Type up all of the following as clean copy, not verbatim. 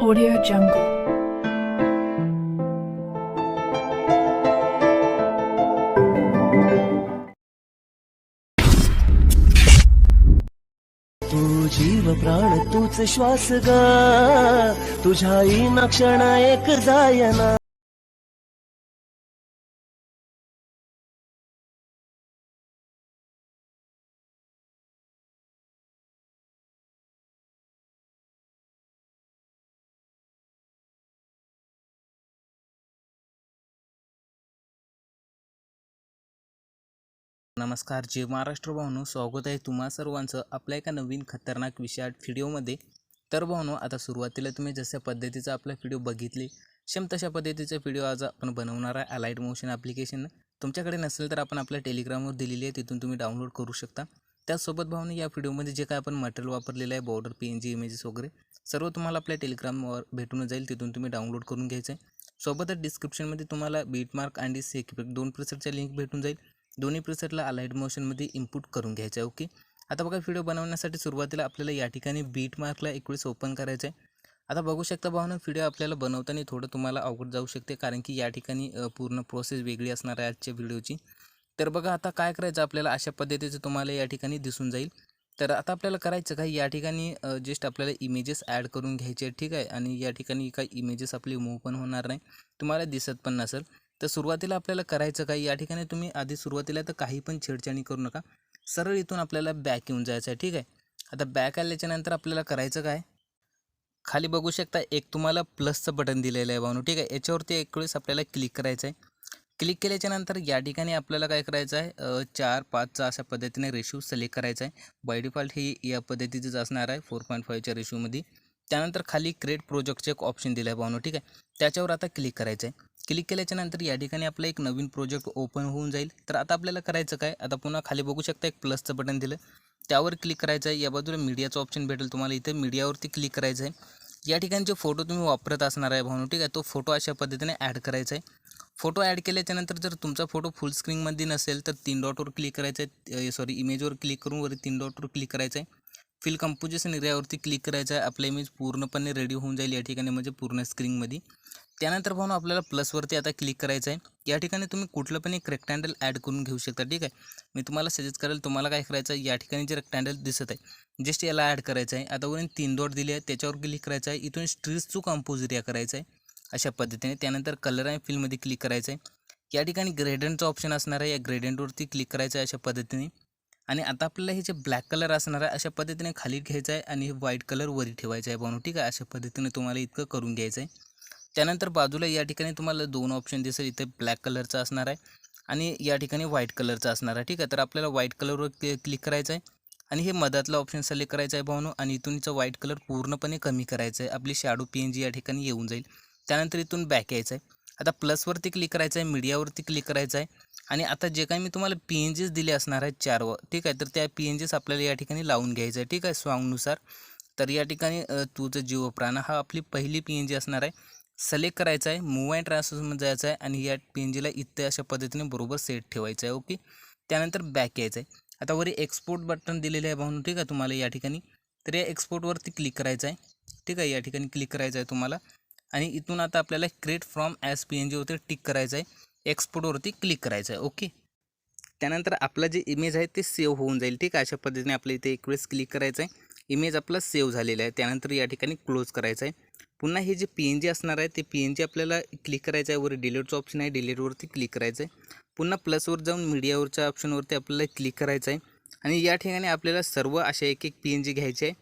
Audio Jungle. तू जीव प्राण तूच श्वास ग तुझ्या येईना क्षण एक जायना. नमस्कार जय महाराष्ट्र भावनो, स्वागत आहे तुम्हा सर्वांचं आपल्या एका नवीन खतरनाक विषयात व्हिडिओमध्ये. तर भावनो, आता सुरुवातीला तुम्ही जशा पद्धतीचा आपला व्हिडिओ बघितले सेम तशा पद्धतीचा व्हिडिओ आज आपण बनवणार आहे. अलाइट मोशन ॲप्लिकेशन तुमच्याकडे नसेल तर आपण आपल्या टेलिग्रामवर दिलेली आहे, तिथून तुम्ही डाउनलोड करू शकता. त्याचसोबत भावनो, या व्हिडिओमध्ये जे काय आपण मटेरियल वापरलेलं आहे बॉर्डर PNG इमेजेस वगैरे सर्व तुम्हाला आपल्या टेलिग्रामवर भेटून जाईल, तिथून तुम्ही डाउनलोड करून घ्यायचं आहे. सोबतच डिस्क्रिप्शनमध्ये तुम्हाला बीटमार्क आणि सेक इफेक्ट दोन प्रीसेटच्या लिंक भेटून जाईल. दोन्ही प्रीसेटला अलाइट मोशनमध्ये इनपुट करून घ्यायचं आहे. ओके, आता बघा व्हिडिओ बनवण्यासाठी सुरुवातीला आपल्याला या ठिकाणी बीटमार्कला एक वेळेस ओपन करायचं आहे. आता बघू शकता भावना, व्हिडिओ आपल्याला बनवताना थोडं तुम्हाला अवघड जाऊ शकते, कारण की या ठिकाणी पूर्ण प्रोसेस वेगळी असणार आहे आजच्या व्हिडिओची. तर बघा आता काय करायचं आपल्याला, अशा पद्धतीचं तुम्हाला या ठिकाणी दिसून जाईल. तर आता आपल्याला करायचं काय, या ठिकाणी जस्ट आपल्याला इमेजेस ॲड करून घ्यायचे, ठीक आहे. आणि या ठिकाणी काही इमेजेस आपली मूव्ह पण होणार नाही, तुम्हाला दिसत पण नसेल. तर सुरुवातीला आपल्याला करायचं काय, या ठिकाणी तुम्ही आधी सुरुवातीला तर काही पण छेडछाणी करू नका, सरळ इथून आपल्याला बॅक येऊन जायचं आहे, ठीक आहे. आता बॅक आल्याच्यानंतर आपल्याला करायचं काय, खाली बघू शकता एक तुम्हाला प्लसचं बटन दिलेलं आहे भावनो, ठीक आहे. याच्यावरती एक वेळेस आपल्याला क्लिक करायचं आहे. क्लिक केल्याच्यानंतर या ठिकाणी आपल्याला काय करायचं आहे, 4:5चा अशा पद्धतीने रेशो सिलेक्ट करायचा आहे. बाय डिफॉल्ट ही या पद्धतीचंच असणार आहे 4.5च्या रेशोमध्ये. त्यानंतर खाली क्रिएट प्रोजेक्टचे एक ऑप्शन दिलं आहे भावनो, ठीक आहे. त्याच्यावर आता क्लिक करायचं आहे. क्लिक केल्याच्यानंतर या ठिकाणी आपलं एक नवीन प्रोजेक्ट ओपन होऊन जाईल. तर आता आपल्याला करायचं काय, आता पुन्हा खाली बघू शकता एक प्लसचं बटन दिलं, त्यावर क्लिक करायचं आहे. या बाजूला मीडियाचं ऑप्शन भेटेल तुम्हाला, इथे मीडियावरती क्लिक करायचं आहे. या ठिकाणी जो फोटो तुम्ही वापरत असणार आहे भावनो, ठीक आहे, तो फोटो अशा पद्धतीने ॲड करायचा आहे. फोटो ॲड केल्याच्यानंतर जर तुमचा फोटो फुल स्क्रीनमध्ये नसेल तर 3 डॉटवर क्लिक करायचं आहे, इमेजवर क्लिक करून वरी 3 डॉटवर क्लिक करायचं आहे. फिल कंपोजिशन एरियावरती क्लिक करायचं आहे. आपला इमेज पूर्णपणे रेडी होऊन जाईल या ठिकाणी, म्हणजे पूर्ण स्क्रीनमध्ये. त्यानंतर भावनो आपल्याला प्लसवरती आता क्लिक करायचं आहे. या ठिकाणी तुम्ही कुठलं पण एक रेक्टँगल ॲड करून घेऊ शकता, ठीक आहे. मी तुम्हाला सजेस्ट करेल, तुम्हाला काय करायचं आहे, या ठिकाणी जे रेक्टँगल दिसत आहे जस्ट याला ॲड करायचं आहे. आता वरून 3 डॉट दिले आहे, त्याच्यावर क्लिक करायचं आहे. इथून स्ट्रीज टू कंपोज एरिया करायचं आहे अशा पद्धतीने. त्यानंतर कलर आणि फिलमध्ये क्लिक करायचं आहे. या ठिकाणी ग्रेडियंटचा ऑप्शन असणार आहे, या ग्रेडियंटवरती क्लिक करायचं आहे अशा पद्धतीने. आणि आता आपल्याला हे जे ब्लॅक कलर असणार आहे अशा पद्धतीने खाली घ्यायचं आहे आणि हे व्हाईट कलर वरी ठेवायचं आहे भावनो, ठीक आहे. अशा पद्धतीने तुम्हाला इतकं करून घ्यायचं आहे. त्यानंतर बाजूला या ठिकाणी तुम्हाला 2 ऑप्शन दिसेल, इथे ब्लॅक कलरचा असणार आहे आणि या ठिकाणी व्हाईट कलरचा असणार आहे, ठीक आहे. तर आपल्याला व्हाईट कलरवर क्लिक करायचं आहे आणि हे मधातला ऑप्शन सिलेक्ट करायचं आहे भावनो, आणि इथूनचं व्हाईट कलर पूर्णपणे कमी करायचं आहे. आपली शॅडो PNG या ठिकाणी येऊन जाईल. त्यानंतर इथून बॅक यायचं आहे. आता प्लसवरती क्लिक करायचं आहे, मीडियावरती क्लिक करायचं आहे. आणि आता जे काही मी तुम्हाला PNGs दिले असणार आहेत 4, ठीक आहे, तर त्या PNGs आपल्याला या ठिकाणी लावून घ्यायचं आहे, ठीक आहे, सॉन्गनुसार. तर या ठिकाणी तुझं जीव प्राण हा आपली पहिली PNG असणार आहे. सिलेक्ट करायचं आहे, मूव्ह अँड ट्रान्सफरमध्ये जायचं आहे आणि या PNGला इथे अशा पद्धतीने बरोबर सेट ठेवायचं आहे. ओके, त्यानंतर बॅक यायचं आहे. आता वरी एक्सपोर्ट बटन दिलेलं आहे भावनो, ठीक आहे, तुम्हाला या ठिकाणी. तर या एक्सपोर्टवरती क्लिक करायचं आहे, ठीक आहे. या ठिकाणी क्लिक करायचं आहे तुम्हाला आणि इथून आता आपल्याला क्रिएट फ्रॉम ॲज PNG वरती टिक करायचं आहे. एक्सपोर्टवरती क्लिक करायचं आहे. ओके, त्यानंतर आपला जे इमेज आहे ते सेव्ह होऊन जाईल, ठीक आहे. अशा पद्धतीने आपल्या इथे एक वेळेस क्लिक करायचं आहे, इमेज आपला सेव्ह झालेला आहे. त्यानंतर या ठिकाणी क्लोज करायचं आहे. पुन्हा हे जे PNG असणार आहे ते PNG आपल्याला क्लिक करायचं आहे. वर डिलीटचं ऑप्शन आहे, डिलीटवरती क्लिक करायचं आहे. पुन्हा प्लसवर जाऊन मीडियावरच्या ऑप्शनवरती आपल्याला क्लिक करायचं आहे आणि या ठिकाणी आपल्याला सर्व अशा एक PNG घ्यायचे आहे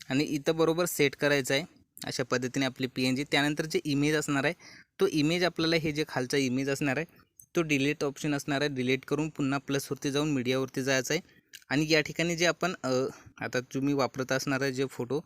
आणि इथं बरोबर सेट करायचं आहे अशा पद्धतीने आपली PNG. त्यानंतर जे इमेज असणार आहे तो इमेज आपल्याला, हे जे खालचा इमेज असणार आहे तो डिलीट ऑप्शन असणार आहे, डिलीट करून पुन्हा प्लसवरती जाऊन मीडियावरती जायचं आहे. आणि या ठिकाणी जे आपण आता तुम्ही वापरत असणार आहे जे फोटो,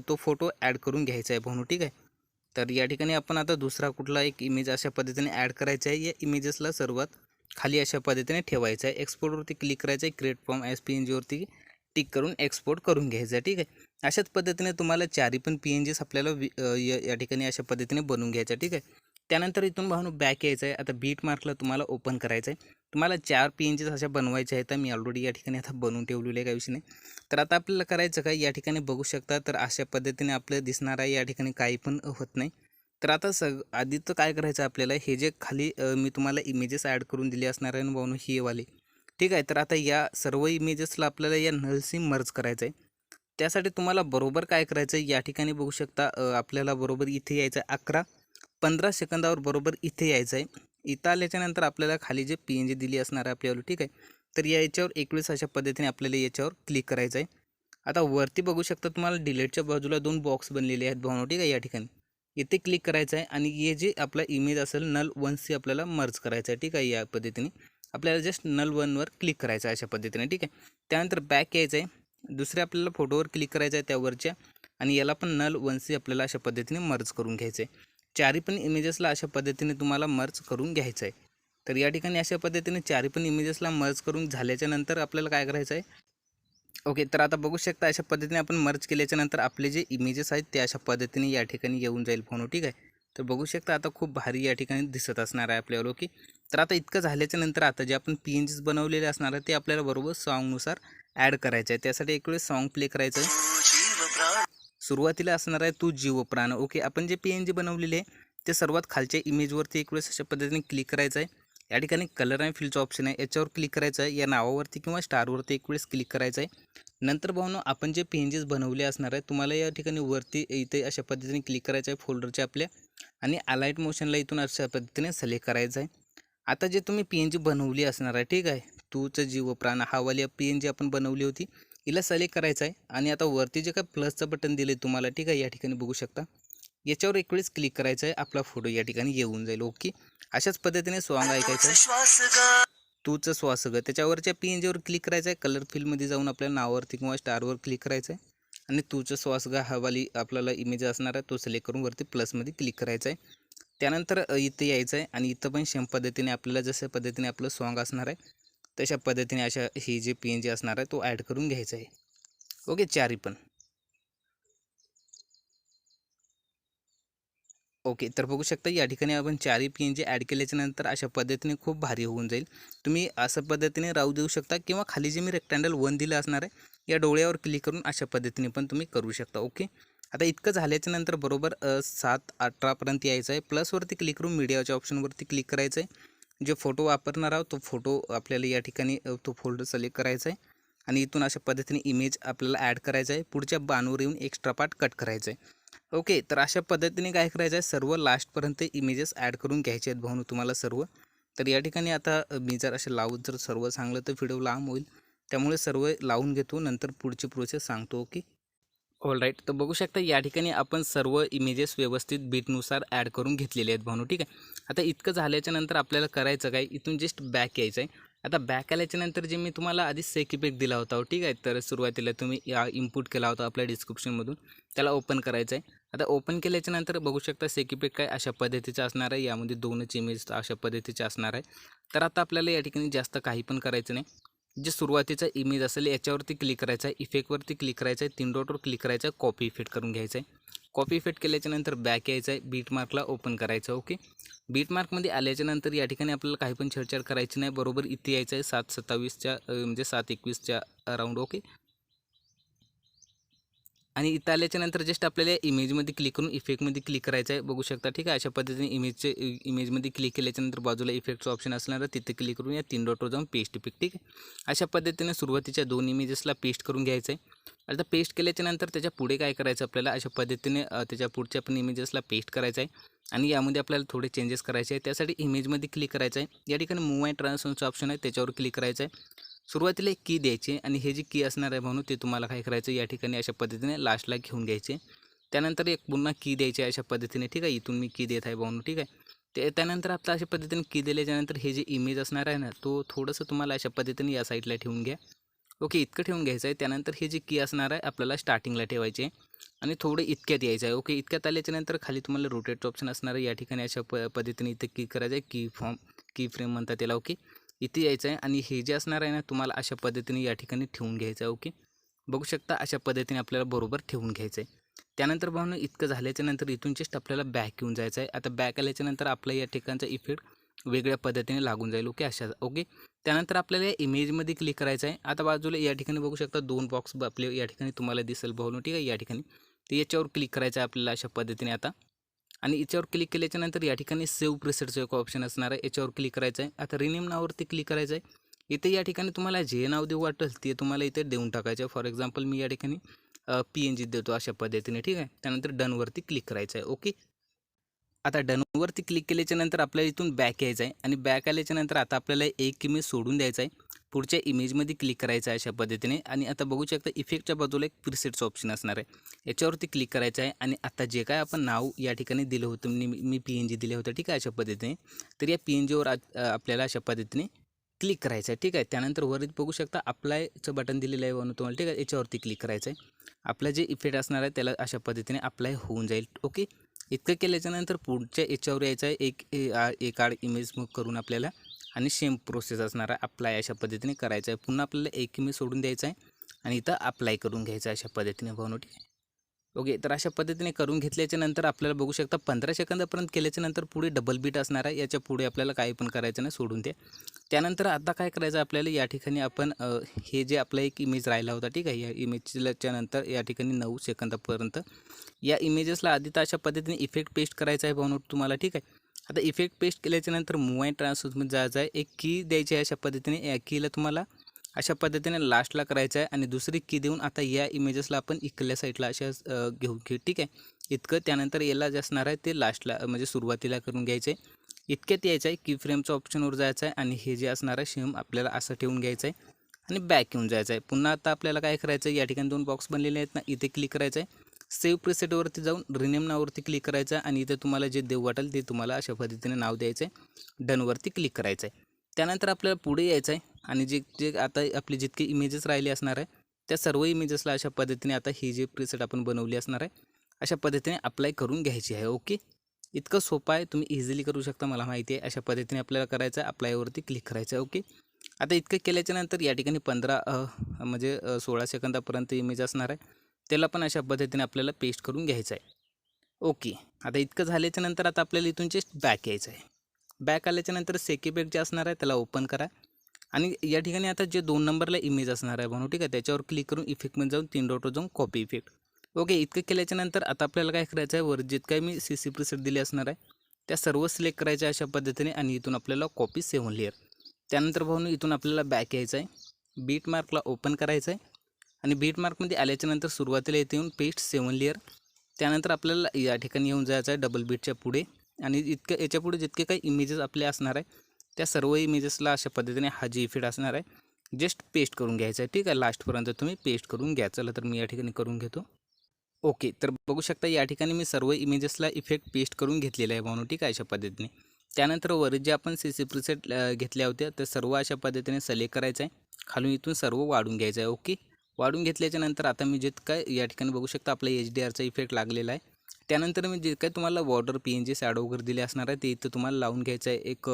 तो फोटो ॲड करून घ्यायचा आहे भावनो, ठीक आहे. तर या ठिकाणी आपण आता दुसरा कुठला एक इमेज अशा पद्धतीने ॲड करायचा आहे. या इमेजेसला सर्वात खाली अशा पद्धतीने ठेवायचं आहे. एक्सपोर्टवरती क्लिक करायचं आहे, क्रिएट फ्रॉम ॲज PNG वरती टिक करून एक्सपोर्ट करून घ्यायचं आहे, ठीक आहे. अशाच पद्धतीने तुम्हाला 4 पण PNGs आपल्याला या ठिकाणी अशा पद्धतीने बनवून घ्यायच्या, ठीक आहे. त्यानंतर इथून भावनो बॅक यायचं आहे. आता बीट मार्कला तुम्हाला ओपन करायचं आहे. तुम्हाला 4 PNGs अशा बनवायच्या आहेत. मी ऑलरेडी या ठिकाणी आता बनवून ठेवलेले आहे, काही विषय नाही. तर आता आपल्याला करायचं काय, या ठिकाणी बघू शकता तर अशा पद्धतीने आपलं दिसणार आहे. या ठिकाणी काही पण होत नाही. तर आता आधी तर काय करायचं आपल्याला, हे जे खाली मी तुम्हाला इमेजेस ॲड करून दिले असणार आहे ना भावनो, ही वाले, ठीक आहे. तर आता या सर्व इमेजेसला आपल्याला या नलशी मर्ज करायचं आहे. त्यासाठी तुम्हाला बरोबर काय करायचं आहे, या ठिकाणी बघू शकता आपल्याला बरोबर इथे यायचं आहे. 11-15 सेकंदावर बरोबर इथे यायचं आहे. इथं आल्याच्यानंतर आपल्याला खाली जे PNG दिली असणार आहे आपल्याला, ठीक आहे. तर याच्यावर 21 अशा पद्धतीने आपल्याला याच्यावर क्लिक करायचं आहे. आता वरती बघू शकता तुम्हाला डिलीटच्या बाजूला 2 बॉक्स बनलेले आहेत भावनो, ठीक आहे. या ठिकाणी इथे क्लिक करायचं आहे आणि हे जे आपला इमेज असेल नल 1C आपल्याला मर्ज करायचं आहे, ठीक आहे. या पद्धतीने आपल्याला जस्ट नल 1वर क्लिक करायचं आहे अशा पद्धतीने, ठीक आहे. त्यानंतर बॅक यायचं आहे. दुसऱ्या आपल्याला फोटोवर क्लिक करायचं आहे त्यावरच्या, आणि याला पण नल 1C आपल्याला अशा पद्धतीने मर्ज करून घ्यायचं आहे. चारी पण इमेजेसला अशा पद्धतीने तुम्हाला मर्ज करून घ्यायचं आहे. तर या ठिकाणी अशा पद्धतीने चारी पण इमेजेसला मर्ज करून झाल्याच्या नंतर आपल्याला काय करायचं आहे, ओके. तर आता बघू शकता अशा पद्धतीने आपण मर्ज केल्याच्या नंतर आपले जे इमेजेस आहेत ते अशा पद्धतीने या ठिकाणी येऊन जाईल फोनो, ठीक आहे. तर बघू शकता आता खूप भारी या ठिकाणी दिसत असणार आहे आपल्याला, ओके. तर आता इतकं झाल्याच्या नंतर आता जे आपण PNGs बनवलेले असणार आहे ते आपल्याला बरोबर सॉन्गनुसार ॲड करायचं आहे. त्यासाठी एक वेळेस सॉन्ग प्ले करायचं आहे. सुरुवातीला असणार आहे तू जीव प्राण, ओके. आपण जे PNG बनवलेले आहे ते सर्वात खालच्या इमेजवरती एक वेळेस अशा पद्धतीने क्लिक करायचं आहे. या ठिकाणी कलर आणि फिलचं ऑप्शन आहे, याच्यावर क्लिक करायचं आहे. या नावावरती किंवा स्टारवरती एक वेळेस क्लिक करायचं आहे. नंतर भावनो आपण जे PNGs बनवले असणार आहे तुम्हाला या ठिकाणी वरती इथे अशा पद्धतीने क्लिक करायचं आहे फोल्डरच्या आपल्या, आणि अलाइट मोशनला इथून अशा पद्धतीने सिलेक्ट करायचं आहे. आता जे तुम्ही PNG बनवली असणार आहे, ठीक आहे, तूच जीव प्राण हावाली PNG आपण बनवली होती, हिला सिलेक्ट करायचं आहे. आणि आता वरती जे काय प्लसचं बटन दिले तुम्हाला, ठीक आहे, या ठिकाणी बघू शकता, याच्यावर एक वेळेस क्लिक करायचं आहे. आपला फोटो या ठिकाणी येऊन जाईल, ओके. अशाच पद्धतीने सॉन्ग ऐकायचं आहे. तूच श्वास ग, त्याच्यावरच्या PNGवर क्लिक करायचं आहे. कलर फिलमध्ये जाऊन आपल्या नावावरती किंवा स्टारवर क्लिक करायचं आहे आणि तूच श्वास ग हवाली आपल्याला इमेज असणार आहे तो सिलेक्ट करून वरती प्लसमध्ये क्लिक करायचं आहे. त्यानंतर इथे यायचं आहे आणि इथं पण सेम पद्धतीने आपल्याला जशा पद्धतीने आपलं सॉन्ग असणार आहे तशा पद्धतीने अशा ही जी PNG असणार आहे तो ॲड करून घ्यायचा आहे, ओके. चारी पण ओके. तर बघू शकता या ठिकाणी आपण चारही PNG ॲड केल्याच्या नंतर अशा पद्धतीने खूप भारी होऊन जाईल. तुम्ही अशा पद्धतीने राहू देऊ शकता किंवा खाली जे मी रेक्टँगल 1 दिलं असणार आहे या डोळ्यावर क्लिक करून अशा पद्धतीने पण तुम्ही करू शकता, ओके. आता इतकं झाल्याच्या नंतर बरोबर 7-18पर्यंत यायचं आहे. प्लसवरती क्लिक करून मीडियाच्या ऑप्शनवरती क्लिक करायचं आहे. जे फोटो वापरणार आहोत तो फोटो आपल्याला या ठिकाणी तो फोल्डर सिलेक्ट करायचा आहे आणि इथून अशा पद्धतीने इमेज आपल्याला ॲड करायचा आहे. पुढच्या बाणवर येऊन एक्स्ट्रा पार्ट कट करायचं आहे, ओके. तर अशा पद्धतीने काय करायचं आहे, सर्व लास्टपर्यंत इमेजेस ॲड करून घ्यायचे आहेत भावनो तुम्हाला सर्व. तर या ठिकाणी आता मी जर असे लावून जर सर्व सांगलं तर व्हिडिओ लांब होईल, त्यामुळे सर्व लावून घेतो, नंतर पुढची प्रोसेस सांगतो, ओके. All right. तर बघू शकता या ठिकाणी आपण सर्व इमेजेस व्यवस्थित बीटनुसार ॲड करून घेतलेले आहेत भावनो, ठीक आहे. आता इतकं झाल्याच्या नंतर आपल्याला करायचं काय, इथून जस्ट बॅक यायचं आहे. आता बॅक आल्याच्या नंतर जे मी तुम्हाला आधी सेक इफेक्ट दिला होता, ठीक आहे, तर सुरुवातीला तुम्ही या इनपुट केला होता आपल्या डिस्क्रिप्शनमधून, त्याला ओपन करायचं आहे. आता ओपन केल्याच्या नंतर बघू शकता सेक इफेक्ट काय अशा पद्धतीचं असणार आहे. यामध्ये 2च इमेज अशा पद्धतीचे असणार आहे. तर आता आपल्याला या ठिकाणी जास्त काही पण करायचं नाही. जे सुरुवातीचा इमेज असेल याच्यावरती क्लिक करायचं आहे, इफेक्टवरती क्लिक करायचं आहे, 3 डॉटवर क्लिक करायचं आहे, कॉपी इफेक्ट करून घ्यायचं आहे. कॉपी इफेक्ट केल्याच्या नंतर बॅक यायचं आहे, बीट मार्कला ओपन करायचं, ओके. बीट मार्कमध्ये आल्याच्या नंतर या ठिकाणी आपल्याला काही पण छेडछाड करायची नाही. बरोबर इथे यायचं आहे 7:27च्या म्हणजे 7:21च्या अराउंड, ओके. आणि इथं आल्याच्या नंतर जस्ट आपल्याला इमेजमध्ये क्लिक करून इफेक्टमध्ये क्लिक करायचं आहे, बघू शकता, ठीक आहे. अशा पद्धतीने इमेजमध्ये क्लिक केल्याच्या नंतर बाजूला इफेक्टचं ऑप्शन असणार आहे, तिथे क्लिक करून या 3 डॉटवर जाऊन पेस्ट इफेक्ट, ठीक आहे. अशा पद्धतीने सुरुवातीच्या 2 इमेजेसला पेस्ट करून घ्यायचं आहे. आता पेस्ट केल्याच्या नंतर त्याच्या पुढे काय करायचं आपल्याला, अशा पद्धतीने त्याच्या पुढच्या पण इमेजेसला पेस्ट करायचं आहे आणि यामध्ये आपल्याला थोडे चेंजेस करायचे आहे. त्यासाठी इमेजमध्ये क्लिक करायचं आहे, या ठिकाणी मूव्ह अँड ट्रान्सफॉर्मचं ऑप्शन आहे त्याच्यावर क्लिक करायचं आहे. सुरुवातीला एक की द्यायची आणि हे जी की असणार आहे म्हणून ते तुम्हाला काय करायचं या ठिकाणी अशा पद्धतीने लास्टला घेऊन घ्यायचे. त्यानंतर एक पुन्हा की द्यायची अशा पद्धतीने, ठीक आहे. इथून मी की देत आहे भावनो, ठीक आहे. त्यानंतर आपलं अशा पद्धतीने की दिल्याच्यानंतर हे जे इमेज असणार आहे ना तो थोडंसं तुम्हाला अशा पद्धतीने या साईडला ठेवून घ्या, ओके. इतकं ठेवून घ्यायचं आहे. त्यानंतर हे जी की असणार आहे आपल्याला स्टार्टिंगला ठेवायचे आणि थोडं इतक्यात यायचं आहे, ओके. इतक्यात आल्याच्यानंतर खाली तुम्हाला रोटेटचं ऑप्शन असणार आहे, या ठिकाणी अशा पद्धतीने इथे क्लिक करायचं आहे, की फ्रेम म्हणतात त्याला, ओके. इथे यायचं आहे आणि हे जे असणार आहे ना तुम्हाला अशा पद्धतीने या ठिकाणी ठेवून घ्यायचं आहे, ओके. बघू शकता अशा पद्धतीने आपल्याला बरोबर ठेवून घ्यायचं आहे. त्यानंतर भावनो इतकं झाल्याच्या नंतर इथून जस्ट आपल्याला बॅक येऊन जायचं आहे. आता बॅक आल्याच्या नंतर आपला या ठिकाणचा इफेक्ट वेगळ्या पद्धतीने लागून जाईल. ओके. त्यानंतर आपल्याला या इमेजमध्ये क्लिक करायचं आहे. आता बाजूला या ठिकाणी बघू शकता 2 बॉक्स आपले या ठिकाणी तुम्हाला दिसेल भावनो, ठीक आहे. या ठिकाणी तर याच्यावर क्लिक करायचं आहे आपल्याला अशा पद्धतीने आता. आणि याच्यावर क्लिक केल्याच्या नंतर या ठिकाणी सेव्ह प्रिसेटचं एक ऑप्शन असणार आहे, याच्यावर क्लिक करायचं आहे. आता रिनेम नावावरती क्लिक करायचं आहे. इथे या ठिकाणी तुम्हाला जे नाव देऊ वाटेल ते तुम्हाला इथे देऊन टाकायचं आहे. फॉर एक्झाम्पल मी या ठिकाणी PNG देतो अशा पद्धतीने, ठीक आहे. त्यानंतर डनवरती क्लिक करायचं आहे. ओके. आता डनवरती क्लिक केल्याच्या नंतर आपल्याला इथून बॅक यायचं आहे आणि बॅक आल्याच्या नंतर आता आपल्याला एक इमेज सोडून द्यायचा आहे. पुढच्या इमेजमध्ये क्लिक करायचं आहे अशा पद्धतीने. आणि आता बघू शकता इफेक्टच्या बाजूला एक प्रिसेटचं ऑप्शन असणार आहे, याच्यावरती क्लिक करायचं आहे. आणि आता जे काय आपण नाव या ठिकाणी दिलं होतं, मी PNG दिले होतं, ठीक आहे, अशा पद्धतीने. तर या PNGवर आपल्याला अशा पद्धतीने क्लिक करायचं आहे, ठीक आहे. त्यानंतर वरील बघू शकता अप्लायचं बटन दिलेलं आहे म्हणून तुम्हाला, ठीक आहे. याच्यावरती क्लिक करायचं आहे. आपला जे इफेक्ट असणार आहे त्याला अशा पद्धतीने अप्लाय होऊन जाईल. ओके. इतकं केल्याच्यानंतर पुढच्या याच्यावर यायचं आहे, एक आड इमेज मूव करून आपल्याला, आणि सेम प्रोसेस असणार आहे. अप्लाय अशा पद्धतीने करायचं आहे. पुन्हा आपल्याला एक इमेज सोडून द्यायचा आहे आणि इथं अप्लाय करून घ्यायचं आहे अशा पद्धतीने भावनो, ठीक आहे. ओके. तर अशा पद्धतीने करून घेतल्याच्या नंतर आपल्याला बघू शकता 15 सेकंदापर्यंत केल्याच्या नंतर पुढे डबल बीट असणार आहे. याच्या पुढे आपल्याला काही पण करायचं नाही, सोडून द्या. त्यानंतर आता काय करायचं आपल्याला, या ठिकाणी आपण हे जे आपला एक इमेज राहिला होता, ठीक आहे, या इमेजच्या नंतर या ठिकाणी 9 सेकंदापर्यंत या इमेजेसला आधी तर अशा पद्धतीने इफेक्ट पेस्ट करायचा आहे भावनो तुम्हाला, ठीक आहे. आता इफेक्ट पेस्ट केल्याच्या नंतर मूव अँड ट्रान्सफरमध्ये जायचं आहे. एक की द्यायची आहे अशा पद्धतीने. या कीला तुम्हाला अशा पद्धतीने लास्टला करायचं आहे आणि दुसरी की देऊन आता या इमेजेसला आपण इकडल्या साईडला अशा घेऊ, ठीक आहे. इतकं. त्यानंतर याला जे असणार आहे ते लास्टला म्हणजे सुरुवातीला करून घ्यायचं आहे. इतक्यात यायचं आहे की फ्रेमच्या ऑप्शनवर जायचं आहे आणि हे जे असणार आहे सेम आपल्याला असं ठेवून घ्यायचं आहे आणि बॅक येऊन जायचं आहे. पुन्हा आता आपल्याला काय करायचं आहे, या ठिकाणी 2 बॉक्स बनलेले आहेत ना, इथे क्लिक करायचं आहे. सेव्ह प्रिसेटवरती जाऊन रिनेम नावावरती क्लिक करायचं आहे आणि इथे तुम्हाला जे देऊ वाटेल ते तुम्हाला अशा पद्धतीने नाव द्यायचं आहे. डनवरती क्लिक करायचं आहे. त्यानंतर आपल्याला पुढे यायचं आहे आणि जे आता आपले जितके इमेजेस राहिले असणार आहे त्या सर्व इमेजेसला अशा पद्धतीने आता ही जी प्रिसेट आपण बनवली असणार आहे अशा पद्धतीने अप्लाय करून घ्यायची आहे. ओके. इतकं सोपं आहे, तुम्ही इझिली करू शकता, मला माहिती आहे. अशा पद्धतीने आपल्याला करायचं आहे, अप्लायवरती क्लिक करायचं आहे. ओके. आता इतकं केल्याच्या नंतर या ठिकाणी 16 सेकंदापर्यंत इमेज असणार आहे, त्याला पण अशा पद्धतीने आपल्याला पेस्ट करून घ्यायचं आहे. ओके. आता इतकं झाल्याच्या नंतर आता आपल्याला इथून जस्ट बॅक यायचं आहे. बॅक आल्याच्या नंतर सेकेबेक जे असणार आहे त्याला ओपन करा आणि या ठिकाणी आता जे 2 नंबरला इमेज असणार आहे म्हणून, ठीक आहे, त्याच्यावर क्लिक करून इफेक्टमध्ये जाऊन 3 डॉटवर जाऊन कॉपी इफेक्ट. ओके. इतकं केल्याच्या नंतर आता आपल्याला काय करायचं आहे, वर जित काही मी CC प्रिसेट दिले असणार आहे त्या सर्व सिलेक्ट करायच्या अशा पद्धतीने आणि इथून आपल्याला कॉपी 7 लेअर. त्यानंतर भाऊन इथून आपल्याला बॅक यायचं आहे, बीट मार्कला ओपन करायचं आहे आणि बीट मार्कमध्ये आल्याच्या नंतर सुरुवातीला इथे येऊन पेस्ट 7 लेअर. त्यानंतर आपल्याला या ठिकाणी येऊन जायचं आहे डबल बीटच्या पुढे आणि इतकं याच्या पुढे जितके काही इमेजेस आपले असणार आहे त्या सर्व इमेजेसला अशा पद्धतीने हा जी इफेक्ट असणार आहे जस्ट पेस्ट करून घ्यायचा आहे, ठीक आहे. लास्टपर्यंत तुम्ही पेस्ट करून घ्या. चला तर मी या ठिकाणी करून घेतो. ओके. तर बघू शकता या ठिकाणी मी सर्व इमेजेसला इफेक्ट पेस्ट करून घेतलेला आहे म्हणून, ठीक आहे, अशा पद्धतीने. त्यानंतर वर जे आपण CC प्रिसेट घेतल्या होत्या त्या सर्व अशा पद्धतीने सिलेक्ट करायचं आहे, खालून इथून सर्व वाढून घ्यायचं आहे. ओके. वाढून घेतल्याच्या नंतर आता मी जे काय या ठिकाणी बघू शकता आपला HDRचा इफेक्ट लागलेला आहे. त्यानंतर मी जे काय तुम्हाला बॉर्डर PNG शॅडो वगैरे दिले असणार आहे ते इथं तुम्हाला लावून घ्यायचं आहे, एक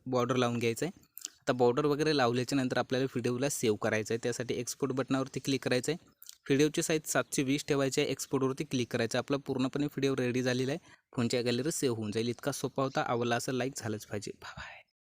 बॉर्डर लावून घ्यायचं आहे. आता बॉर्डर वगैरे लावल्याच्या नंतर आपल्याला व्हिडिओला सेव्ह करायचं आहे. त्यासाठी एक्सपोर्ट बटनावरती क्लिक करायचं आहे. व्हिडिओची साईज 720 ठेवायची आहे. एक्सपोर्टवरती क्लिक करायचं. आपला पूर्णपणे व्हिडिओ रेडी झालेला आहे, फोनच्या गॅलरीत सेव्ह होऊन जाईल. इतका सोपा होता. आवडला असं लाईक झालंच पाहिजे. बाय.